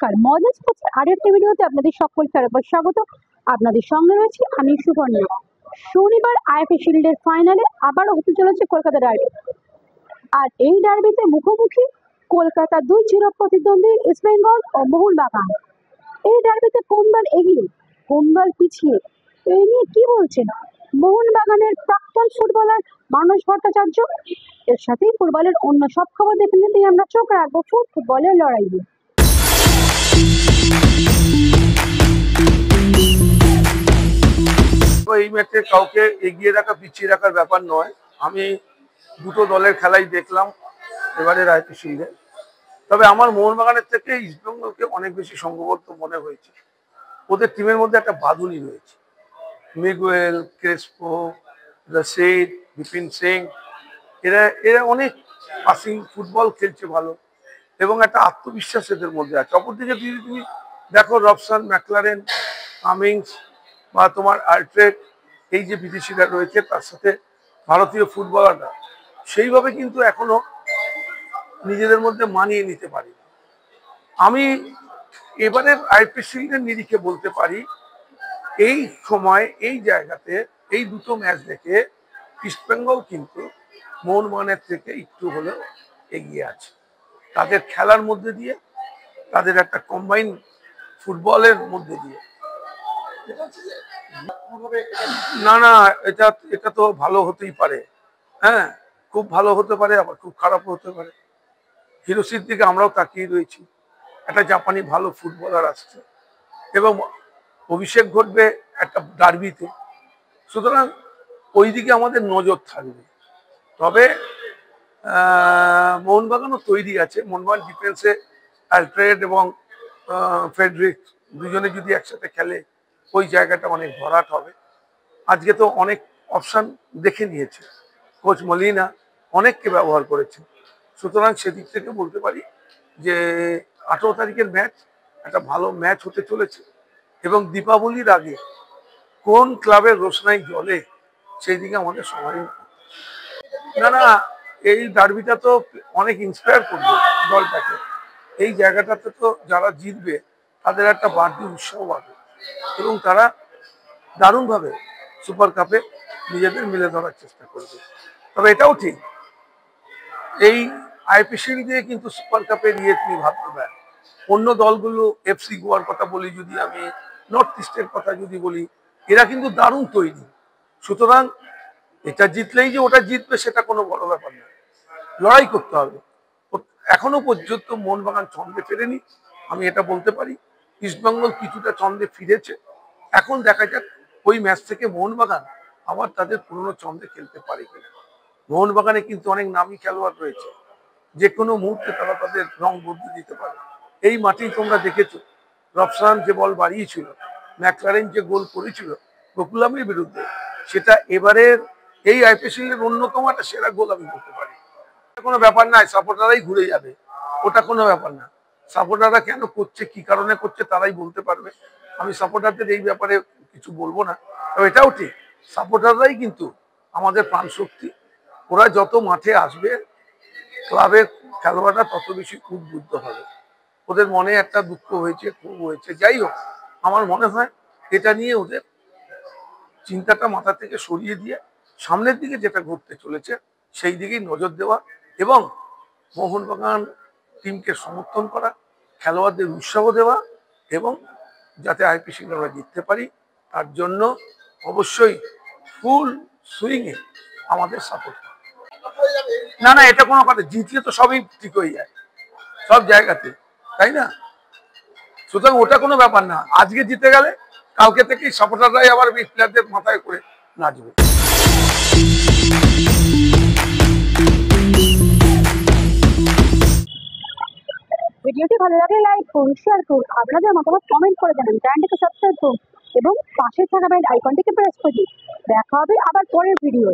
নমস্কার, মডেল স্পোর্টসের আরেকটি ভিডিওতে আপনাদের সকলকে আরেকবার স্বাগত। আপনাদের সঙ্গে রয়েছি আমি সুবর্ণা। শনিবার আইএফএ শিল্ডের ফাইনালে আবারও হতে চলেছে কলকাতা ডার্বি। আর এই ডার্বিতে মুখোমুখি কলকাতা দুই চির প্রতিদ্বন্দ্বী ইস্টবেঙ্গল ও মোহনবাগান। এই ডার্বিতে কোন দল এগিয়ে কোন দল পিছিয়ে, এই নিয়ে কি বলছেন মোহনবাগানের প্রাক্তন ফুটবলার মানস ভট্টাচার্য। এর সাথেই ফুটবলের অন্য সব খবর দেখে নিতেই আমরা চোখ রাখবো ফুটবলের লড়াইয়ে। এই ম্যাচে কাউকে এগিয়ে রাখা পিছিয়ে রাখার ব্যাপার নয়। আমি দুটো দলের খেলাই দেখলাম এবারের আইপি শিল্ডে। তবে আমার মোহনবাগানের থেকে ইস্টবেঙ্গলকে অনেক বেশি সংঘবদ্ধ মনে হয়েছে। ওদের টিমের মধ্যে একটা বাঁধুনি রয়েছে। মিগুয়েল, ক্রেসপো, রশিদ, বিপিন সিং, এরা অনেক পাসিং ফুটবল খেলছে ভালো এবং একটা আত্মবিশ্বাস এদের মধ্যে আছে। অপরদিকে যদি তুমি দেখো রবসান, ম্যাকলারেন, কামিংস বা তোমার আল্ট্রেট, এই যে বিদেশিরা রয়েছে তার সাথে ভারতীয় ফুটবলাররা সেইভাবে কিন্তু এখনো নিজেদের মধ্যে মানিয়ে নিতে পারি। আমি এবারের আইপি শিল্ডের নিরিখে বলতে পারি এই সময় এই জায়গাতে এই দুটো ম্যাচ দেখে ইস্টবেঙ্গল কিন্তু মোহনবাগানের থেকে একটু হলেও এগিয়ে আছে। তাদের খেলার মধ্যে দিয়ে, তাদের একটা কম্বাইন ফুটবলের মধ্যে দিয়ে। না, এটা তো ভালো হতেই পারে। হ্যাঁ, খুব ভালো হতে পারে, আবার খুব খারাপও হতে পারে। হিরোশির দিকে আমরাও তাকিয়ে রয়েছি। একটা জাপানি ভালো ফুটবলার আসছে এবং অভিষেক ঘটবে একটা ডার্বিতে, সুতরাং ওই দিকে আমাদের নজর থাকবে। তবে মোহনবাগানও তৈরি আছে। মোহনবাগান ডিফেন্সে আলট্রেড এবং ফেডরিক দুজনে যদি একসাথে খেলে ওই জায়গাটা অনেক ভরাট হবে। আজকে তো অনেক অপশান দেখে নিয়েছে কোচ মলিনা, অনেককে ব্যবহার করেছে। সুতরাং সেদিক থেকে বলতে পারি যে 18 তারিখের ম্যাচ একটা ভালো ম্যাচ হতে চলেছে এবং দীপাবলির আগে কোন ক্লাবের রোশনাই জ্বলে সেই দিকে আমাদের সময়। না, এই ডার্বিটা তো অনেক ইন্সপায়ার করবে দলটাকে। এই জায়গাটাতে তো যারা জিতবে তাদের একটা বাড়তি উৎসাহ পাবে এবং তারা দারুণভাবে সুপার কাপে নিজেদের মিলে ধরার চেষ্টা করবে। তবে এটাও ঠিক, এই আইপি শিল্ড দিয়ে কিন্তু সুপার কাপে নিয়ে তুমি ভাবতে পারো। অন্য দলগুলো এফসি গোয়ার কথা বলি, যদি আমি নর্থ ইস্টের কথা যদি বলি, এরা কিন্তু দারুণ তৈরি। সুতরাং এটা জিতলেই যে ওটা জিতবে সেটা কোনো বড় ব্যাপার না, লড়াই করতে হবে। এখনো পর্যন্ত মোহনবাগান ছন্দে ফেরেনি, আমি এটা বলতে পারি। ইস্টবেঙ্গল কিছুটা ছন্দে ফিরেছে। এখন দেখা যাক ওই ম্যাচ থেকে মোহনবাগান আবার তাদের পুরনো ছন্দে খেলতে পারে কিনা। মোহনবাগানে কিন্তু অনেক নামী খেলোয়াড় রয়েছে, যে কোনো মুহূর্তে তারা তাদের রং বদলে দিতে পারে। এই মাঠেই তোমরা দেখেছো রবসান যে বল বাড়িয়েছিল, ম্যাকলারেন যে গোল করেছিল গোকুলামের বিরুদ্ধে, সেটা এবারের এই আইপি শিল্ডের অন্যতম একটা সেরা গোল আমি বলতে পারি। কোনো ব্যাপার নাই, সাপোর্টাররাই ঘুরে যাবে, ওটা কোনো ব্যাপার না। সাপোর্টাররা কেন করছে, কি কারণে করছে তারাই বলতে পারবে। আমি সাপোর্টারদের এই ব্যাপারে কিছু বলবো না। তবে এটাও ঠিক, সাপোর্টাররাই কিন্তু আমাদের প্রাণ শক্তি। ওরা যত মাঠে আসবে ক্লাবের খেলোয়াড়রা তত বেশি উদ্বুদ্ধ হবে। ওদের মনে একটা দুঃখ হয়েছে, ক্ষোভ হয়েছে, যাই হোক আমার মনে হয় এটা নিয়ে ওদের চিন্তাটা মাথা থেকে সরিয়ে দিয়ে সামনের দিকে যেটা ঘটতে চলেছে সেই দিকেই নজর দেওয়া এবং মোহনবাগান টিমকে সমর্থন করা, খেলোয়াড়দের উৎসাহ দেওয়া এবং যাতে আইপি শিল্ড আমরা জিততে পারি তার জন্য অবশ্যই ফুল সুইংয়ে আমাদের সাপোর্ট। না, এটা কোনো কথা, জিতলে তো সবই ঠিক হয়ে যায় সব জায়গাতে, তাই না? সুতরাং ওটা কোনো ব্যাপার না। আজকে জিতে গেলে কালকে থেকেই সাপোর্টাররাই আবার প্লেয়ারদের মাথায় করে নাচবে। ভিডিওটি ভালো লাগলে লাইক করুন, শেয়ার করুন, আপনাদের মতামত কমেন্ট করে জানান, চ্যানেলটিকে সাবস্ক্রাইব করুন এবং পাশে থাকা বেল আইকনটিকে প্রেস করে দিন। দেখা হবে আবার পরের ভিডিও।